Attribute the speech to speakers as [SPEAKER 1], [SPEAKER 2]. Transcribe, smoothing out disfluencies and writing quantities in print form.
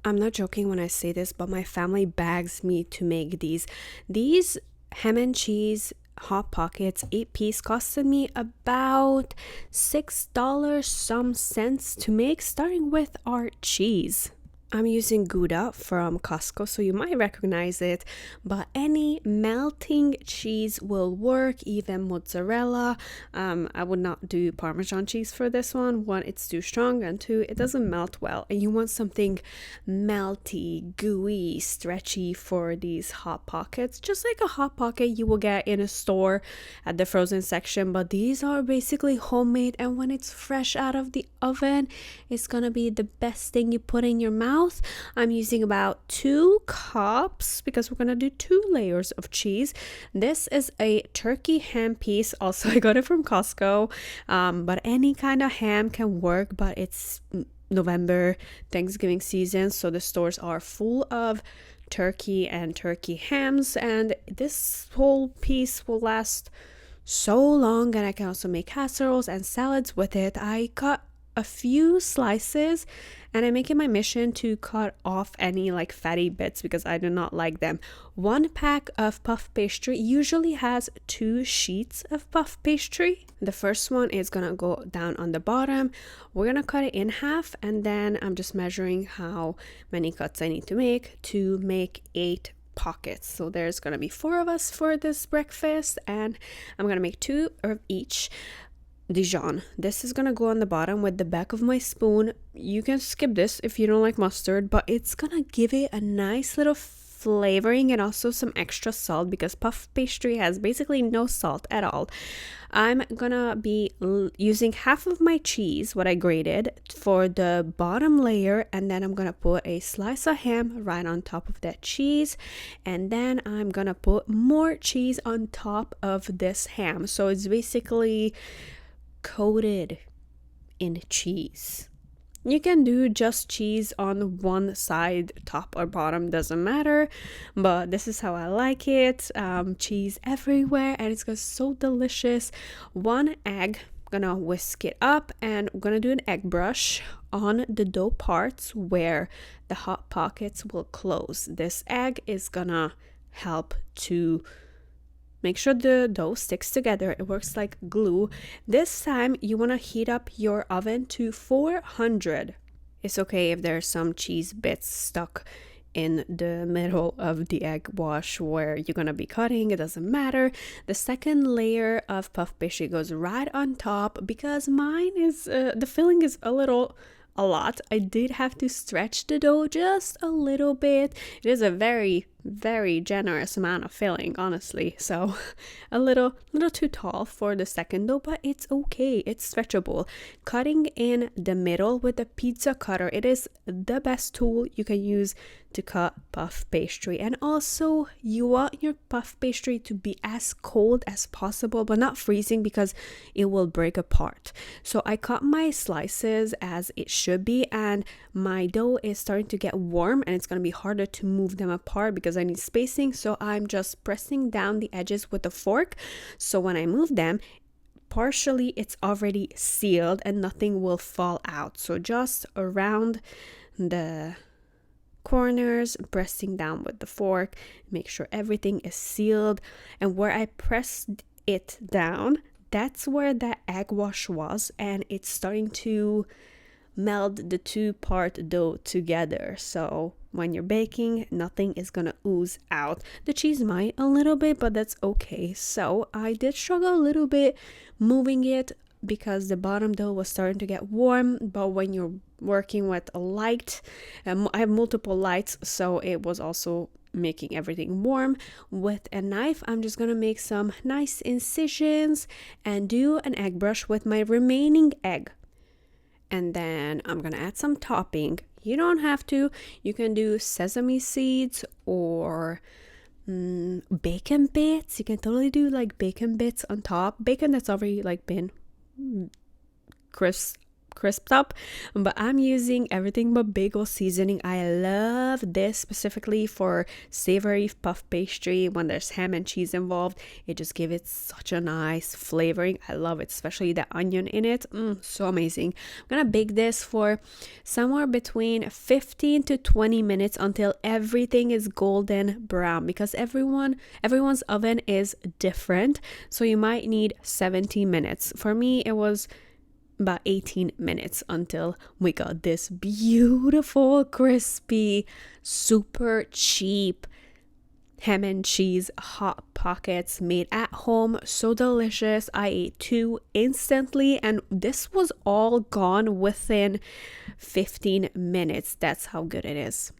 [SPEAKER 1] I'm not joking when I say this, but my family begs me to make these. These ham and cheese hot pockets, 8 piece, costed me about $6 some cents to make, starting with our cheese. I'm using Gouda from Costco, so you might recognize it, but any melting cheese will work, even mozzarella. I would not do Parmesan cheese for this one. One, it's too strong, and two, it doesn't melt well. And you want something melty, gooey, stretchy for these hot pockets, just like a hot pocket you will get in a store at the frozen section, but these are basically homemade, and when it's fresh out of the oven, it's gonna be the best thing you put in your mouth. I'm using about 2 cups because we're gonna do 2 layers of cheese. This is a turkey ham piece. Also, I got it from Costco, but any kind of ham can work, but it's November, Thanksgiving season, so the stores are full of turkey and turkey hams, and this whole piece will last so long, and I can also make casseroles and salads with it. I got a few slices, and I make it my mission to cut off any like fatty bits because I do not like them. 1 pack of puff pastry usually has 2 sheets of puff pastry. The first one is gonna go down on the bottom. We're gonna cut it in half, and then I'm just measuring how many cuts I need to make 8 pockets. So there's gonna be 4 of us for this breakfast, and I'm gonna make 2 of each. Dijon. This is gonna go on the bottom with the back of my spoon. You can skip this if you don't like mustard, but it's gonna give it a nice little flavoring and also some extra salt because puff pastry has basically no salt at all. I'm gonna be using half of my cheese, what I grated, for the bottom layer, and then I'm gonna put a slice of ham right on top of that cheese, and then I'm gonna put more cheese on top of this ham. So it's basically coated in cheese. You can do just cheese on one side, top or bottom, doesn't matter, but this is how I like it. Cheese everywhere, and it's so delicious. 1 egg, gonna whisk it up, and I'm gonna do an egg brush on the dough parts where the hot pockets will close. This egg is gonna help to make sure the dough sticks together. It works like glue. This time you want to heat up your oven to 400. It's okay if there's some cheese bits stuck in the middle of the egg wash where you're gonna be cutting. It doesn't matter. The second layer of puff pastry goes right on top because mine is the filling is a lot. I did have to stretch the dough just a little bit. It is a very generous amount of filling, honestly, so a little too tall for the second dough, but it's okay, it's stretchable. Cutting in the middle with the pizza cutter, it is the best tool you can use to cut puff pastry. And also you want your puff pastry to be as cold as possible but not freezing because it will break apart. So I cut my slices as it should be, and my dough is starting to get warm, and it's going to be harder to move them apart because I need spacing. So I'm just pressing down the edges with a fork, so when I move them, partially it's already sealed and nothing will fall out. So just around the corners, pressing down with the fork, make sure everything is sealed. And where I pressed it down, that's where the egg wash was, and it's starting to meld the 2-part dough together. So when you're baking, nothing is gonna ooze out. The cheese might a little bit, but that's okay. So I did struggle a little bit moving it because the bottom dough was starting to get warm, but when you're working with a light, I have multiple lights, so it was also making everything warm. With a knife, I'm just gonna make some nice incisions and do an egg brush with my remaining egg. And then I'm gonna add some topping. You don't have to. You can do sesame seeds or bacon bits. You can totally do like bacon bits on top. Bacon that's already like been crisped up, but I'm using everything but bagel seasoning. I love this specifically for savory puff pastry. When there's ham and cheese involved, it just gives it such a nice flavoring. I love it, especially the onion in it. So amazing. I'm gonna bake this for somewhere between 15 to 20 minutes until everything is golden brown, because everyone's oven is different, so you might need 17 minutes. For me, it was about 18 minutes until we got this beautiful, crispy, super cheap ham and cheese hot pockets made at home. So delicious. I ate 2 instantly, and this was all gone within 15 minutes. That's how good it is.